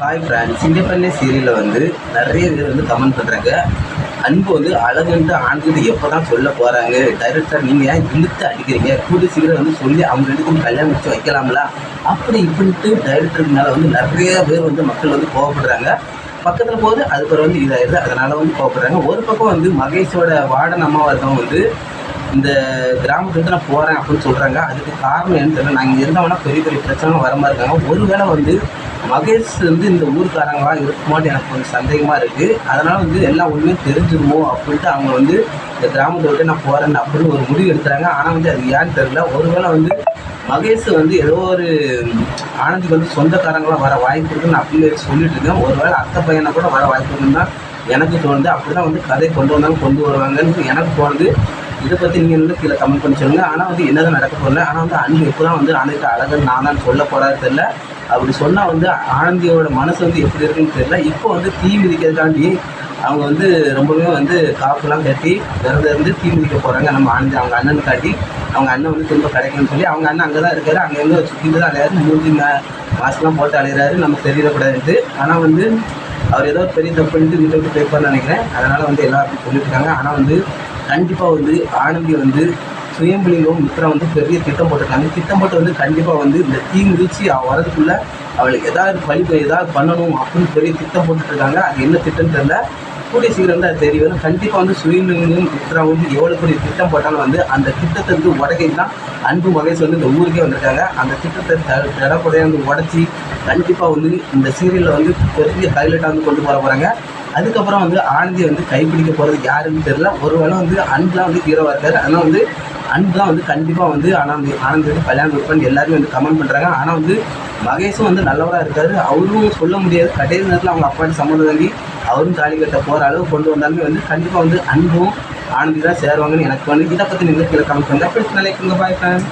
Hi friends, Singapalli சீரியலில் வந்து நிறைய பேர் வந்து கமெண்ட் பண்ணுறாங்க. அன்பு வந்து அழகுன்ட்டு ஆண்கிட்ட எப்போ தான் சொல்ல போகிறாங்க, டைரக்டர் நீங்கள் ஏன் இழுத்து அடிக்கிறீங்க, கூடிய சீக்கிரம் வந்து சொல்லி அவங்க ரெண்டுக்கும் கல்யாணம் வச்சு வைக்கலாம்ல அப்படி இப்படின்ட்டு டைரக்டருக்கு மேலே வந்து நிறைய பேர் வந்து மக்கள் வந்து கோவப்படுறாங்க. பக்கத்தில் போது அதுக்கு வந்து இதாகிடுது, அதனால் வந்து கோவப்படுறாங்க. ஒரு பக்கம் வந்து மகேஷோட வார்டன் அம்மாவாக இருக்கவங்க வந்து இந்த கிராமத்துக்கு நான் போகிறேன் அப்படின்னு சொல்கிறாங்க. அதுக்கு காரணம் என்னன்னு தெரியல. நாங்கள் இருந்தவனா பெரிய பெரிய பிரச்சனை வர மாதிரி இருக்காங்க. ஒருவேளை வந்து மகேஷ் வந்து இந்த ஊருக்காரங்களா இருக்குமான்னு எனக்கு கொஞ்சம் சந்தேகமாக இருக்குது. அதனால் வந்து எல்லாம் உண்மையும் தெரிஞ்சுருமோ அப்படின்ட்டு அவங்க வந்து இந்த கிராமத்தை விட்டு நான் போகிறேன்னு அப்படின்னு ஒரு முடிவு எடுக்கிறாங்க. ஆனால் வந்து அது ஏன்னு தெரியல. ஒருவேளை வந்து மகேஷ் வந்து ஏதோ ஒரு ஆனந்திக்கு வந்து சொந்தக்காரங்களாம் வர வாய்ப்பு இருக்குன்னு அப்படின்னு சொல்லிட்டு இருக்கேன். ஒருவேளை அத்தை பையனை கூட வர வாய்ப்பு இருக்குன்னு தான் எனக்கு தோணுது. அப்படி தான் வந்து கதை கொண்டு வந்தாங்க, கொண்டு வருவாங்கன்னு எனக்கு தோணுது. இதை பற்றி நீங்கள் வந்து கீழே கமெண்ட் பண்ணி சொல்லுங்கள். ஆனால் வந்து என்ன தான் நடக்க போகல. ஆனால் வந்து அன்பு எப்போ தான் வந்து ஆனந்திக்கு அழகுன்னு நான் தான் சொல்ல போகிறாரு தெரியல. அப்படி சொன்னால் வந்து ஆனந்தியோட மனசு வந்து எப்படி இருக்குன்னு தெரியல. இப்போ வந்து தீ மிதிக்கிறதுக்காண்டி அவங்க வந்து ரொம்பவே வந்து காப்புலாம் கட்டி இருந்து தீ மிதிக்க போகிறாங்க. நம்ம ஆனந்தி அவங்க அண்ணன் காட்டி அவங்க அண்ணன் வந்து திரும்ப கிடைக்குன்னு சொல்லி அவங்க அண்ணன் அங்கே தான் இருக்காரு. அங்கே எங்கே சுற்றிட்டு தான் அலையாரு, மூஞ்சி மாஸ்க்லாம் போட்டு அலையிறாரு, நம்ம தெரியக்கூடாதுன்ட்டு. ஆனால் வந்து அவர் ஏதோ பெரிய தப்பு பண்ணிட்டு வீட்டை விட்டு போய்ப்பார்னு நினைக்கிறேன். அதனால் வந்து எல்லாருக்கும் சொல்லியிருக்காங்க. ஆனால் வந்து கண்டிப்பாக வந்து ஆனந்தி வந்து சுயம்புலிங்கவும் மித்ரா வந்து பெரிய திட்டம் போட்டிருக்காங்க. திட்டம் போட்டு வந்து கண்டிப்பாக வந்து இந்த தீ மிதிச்சு வரதுக்குள்ளே அவளுக்கு ஏதாவது பண்ணணும் அப்படின்னு பெரிய திட்டம் போட்டுட்ருக்காங்க. அது என்ன திட்டம்னு தெரியல. கூடிய சீக்கிரம் வந்து அது தெரிய வரும். கண்டிப்பாக வந்து சுயம்புலிங்கம் மித்ரா வந்து எவ்வளோ பெரிய திட்டம் போட்டாலும் வந்து அந்த திட்டத்தை வந்து உடகைக்கு தான் அன்பு மகேஷ் வந்து இந்த ஊருக்கே வந்திருக்காங்க. அந்த திட்டத்தை தடப்படையாக வந்து உடச்சி கண்டிப்பாக வந்து இந்த சீரியலில் வந்து பெரிய ஹைலைட்டாக வந்து கொண்டு போகிறாங்க. அதுக்கப்புறம் வந்து ஆனந்தியை வந்து கைப்பிடிக்க போகிறது யாருன்னு தெரியல. ஒருவேளை வந்து அன்புலாம் வந்து ஹீரோவாக இருக்காரு. அதனால் வந்து அன்பு தான் வந்து கண்டிப்பாக வந்து ஆனந்தி வந்து கல்யாணம் வைப்பான்னு எல்லாருமே வந்து கமெண்ட் பண்ணுறாங்க. ஆனால் வந்து மகேஷும் வந்து நல்லவராக இருக்காரு. அவரும் சொல்ல முடியாது. கடைசி நேரத்தில் அவங்க அப்பாட்டு சம்மந்தம் வாங்கி அவரும் தாலி கட்ட போகிற அளவு கொண்டு வந்தாலுமே வந்து கண்டிப்பாக வந்து அன்பும் ஆனந்தி தான் சேருவாங்கன்னு எனக்கு வந்து. இதை பற்றி நீங்கள் கீழே கமெண்ட் பண்ணுங்கள். அப்படி லைக் பாய் ஃப்ரெண்ட்.